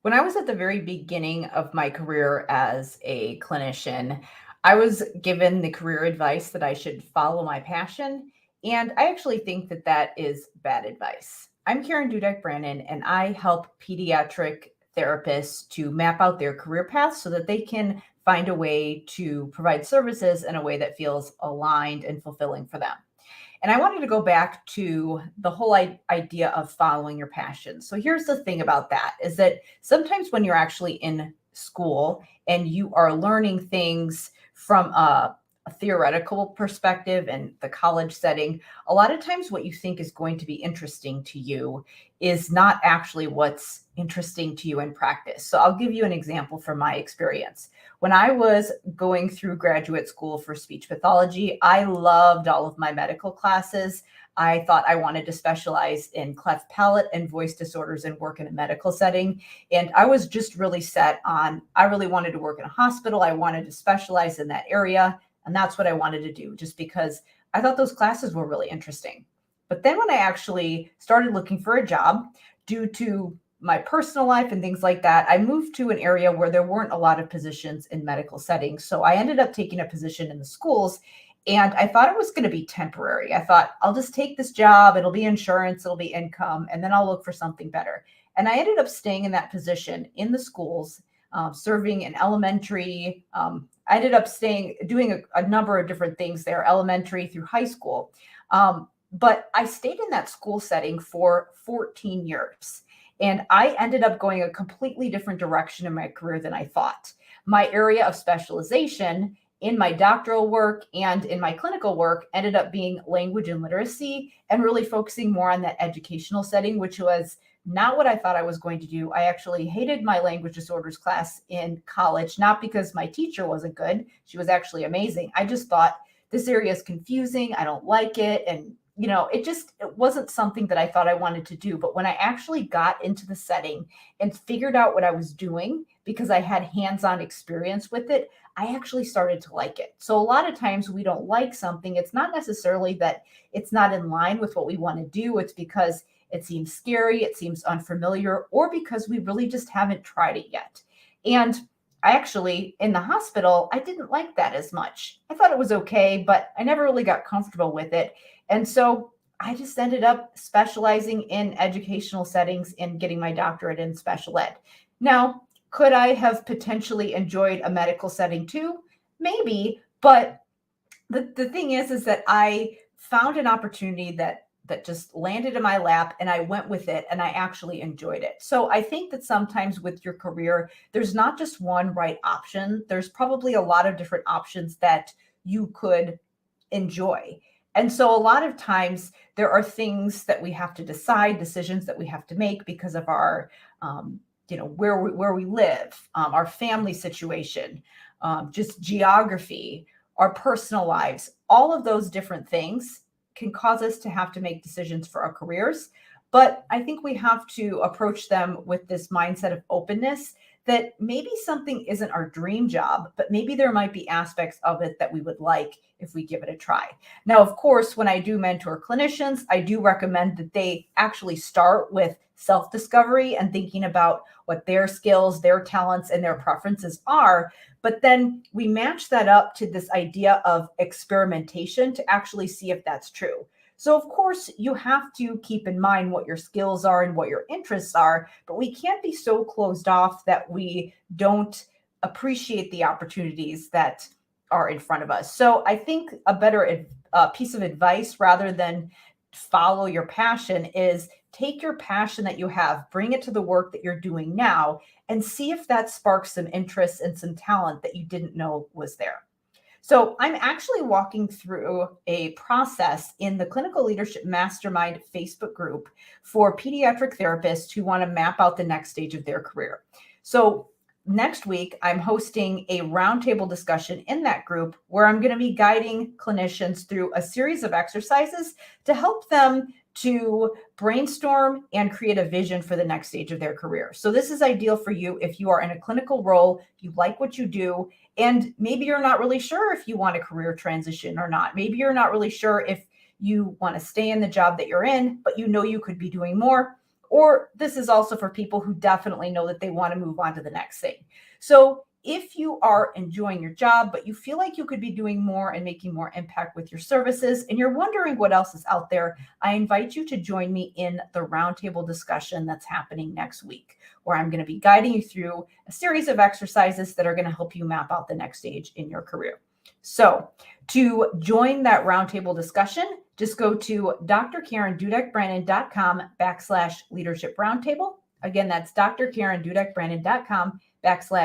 When I was at the very beginning of my career as a clinician, I was given the career advice that I should follow my passion. And I actually think that that is bad advice. I'm Karen Dudek-Brannan, and I help pediatric therapists to map out their career paths so that they can find a way to provide services in a way that feels aligned and fulfilling for them. And I wanted to go back to the whole idea of following your passion. So here's the thing about that is that sometimes when you're actually in school and you are learning things from a theoretical perspective and the college setting, a lot of times what you think is going to be interesting to you is not actually what's interesting to you in practice. So I'll give you an example from my experience. When I was going through graduate school for speech pathology, I loved all of my medical classes. I thought I wanted to specialize in cleft palate and voice disorders and work in a medical setting. And I was just really set on, I really wanted to work in a hospital. I wanted to specialize in that area. And that's what I wanted to do, just because I thought those classes were really interesting. But then when I actually started looking for a job, due to my personal life and things like that, I moved to an area where there weren't a lot of positions in medical settings. So I ended up taking a position in the schools, and I thought it was going to be temporary. I thought I'll just take this job, it'll be insurance, it'll be income, and then I'll look for something better. And I ended up staying in that position in the schools, serving in elementary. I ended up doing a number of different things there, elementary through high school. But I stayed in that school setting for 14 years. And I ended up going a completely different direction in my career than I thought. My area of specialization in my doctoral work and in my clinical work ended up being language and literacy, and really focusing more on that educational setting, which was not what I thought I was going to do. I actually hated my language disorders class in college, not because my teacher wasn't good. She was actually amazing. I just thought this area is confusing. I don't like it. And it wasn't something that I thought I wanted to do. But when I actually got into the setting and figured out what I was doing, because I had hands-on experience with it, I actually started to like it. So a lot of times we don't like something. It's not necessarily that it's not in line with what we want to do. It's because it seems scary, it seems unfamiliar, or because we really just haven't tried it yet. And I actually, in the hospital, I didn't like that as much. I thought it was okay, but I never really got comfortable with it. And so I just ended up specializing in educational settings and getting my doctorate in special ed. Now, could I have potentially enjoyed a medical setting too? Maybe, but the thing is that I found an opportunity that just landed in my lap, and I went with it, and I actually enjoyed it. So I think that sometimes with your career, there's not just one right option. There's probably a lot of different options that you could enjoy. And so a lot of times there are things that we have to decide, decisions that we have to make because of our, where we live, our family situation, just geography, our personal lives. All of those different things can cause us to have to make decisions for our careers. But I think we have to approach them with this mindset of openness, that maybe something isn't our dream job, but maybe there might be aspects of it that we would like if we give it a try. Now, of course, when I do mentor clinicians, I do recommend that they actually start with self-discovery and thinking about what their skills, their talents, and their preferences are. But then we match that up to this idea of experimentation to actually see if that's true. So, of course, you have to keep in mind what your skills are and what your interests are, but we can't be so closed off that we don't appreciate the opportunities that are in front of us. So I think a better piece of advice, rather than follow your passion, is take your passion that you have, bring it to the work that you're doing now, and see if that sparks some interest and some talent that you didn't know was there. So I'm actually walking through a process in the Clinical Leadership Mastermind Facebook group for pediatric therapists who want to map out the next stage of their career. So next week, I'm hosting a roundtable discussion in that group where I'm going to be guiding clinicians through a series of exercises to help them to brainstorm and create a vision for the next stage of their career. So this is ideal for you if you are in a clinical role, you like what you do, and maybe you're not really sure if you want a career transition or not. Maybe you're not really sure if you want to stay in the job that you're in, but you know you could be doing more. Or this is also for people who definitely know that they want to move on to the next thing. So if you are enjoying your job, but you feel like you could be doing more and making more impact with your services, and you're wondering what else is out there, I invite you to join me in the roundtable discussion that's happening next week, where I'm going to be guiding you through a series of exercises that are going to help you map out the next stage in your career. So to join that roundtable discussion, just go to drkarendudek-brannan.com/leadership roundtable. Again, that's drkarendudek-brannan.com/leadership